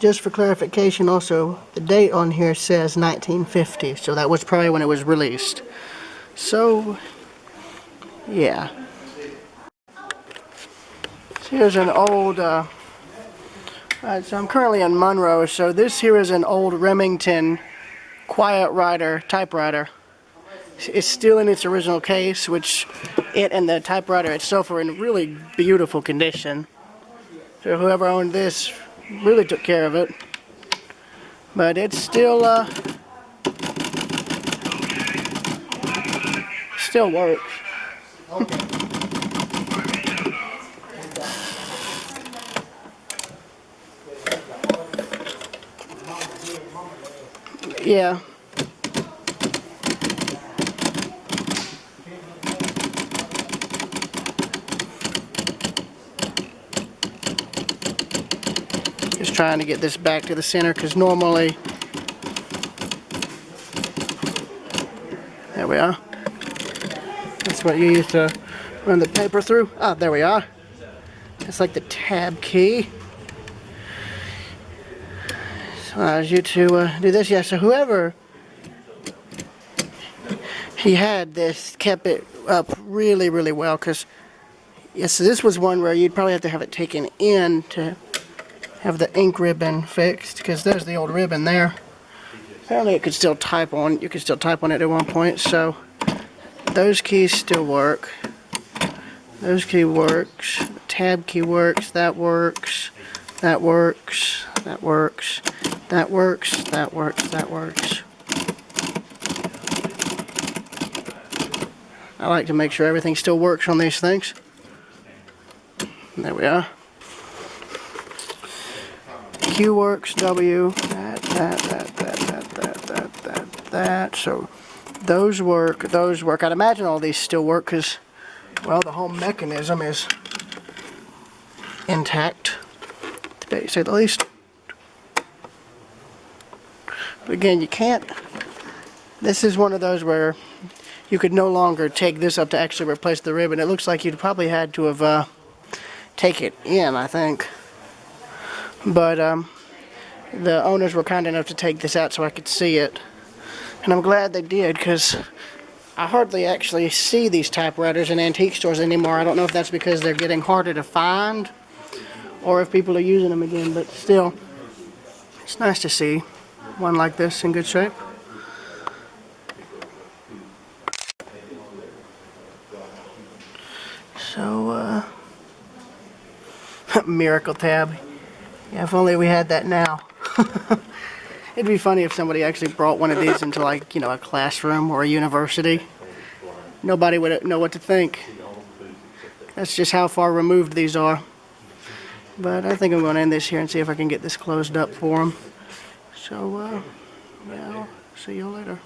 just for clarification also, the date on here says 1950, so that was probably when it was released. So, yeah. So here's an old, so I'm currently in Monroe, so this here is an old Remington Rite typewriter. It's still in its original case, which it and the typewriter itself are in really beautiful condition. So whoever owned this really took care of it. But it's still works. Yeah. Just trying to get this back to the center because normally, there we are. That's what you use to run the paper through. Ah, there we are. It's like the tab key. So allows you to do this. Yeah, so whoever he had this kept it up really, really well because, yes, so this was one where you'd probably have to have it taken in to have the ink ribbon fixed because there's the old ribbon there. Apparently it could still type on, you could still type on it at one point, so those keys still work. Those key works, the tab key works, that works, that works, that works, that works, that works, that works. I like to make sure everything still works on these things. There we are. Q works, W, that. So those work, those work. I'd imagine all these still work because, well, the whole mechanism is intact, to say the least. But again, you can't, this is one of those where you could no longer take this up to actually replace the ribbon. It looks like you'd probably had to have take it in, I think. But the owners were kind enough to take this out so I could see it. And I'm glad they did because I hardly actually see these typewriters in antique stores anymore. I don't know if that's because they're getting harder to find or if people are using them again, but still, it's nice to see one like this in good shape. So, miracle tab. Yeah, if only we had that now. It'd be funny if somebody actually brought one of these into, like, you know, a classroom or a university. Nobody would know what to think. That's just how far removed these are. But I think I'm going to end this here and see if I can get this closed up for them. So, yeah, I'll see you later.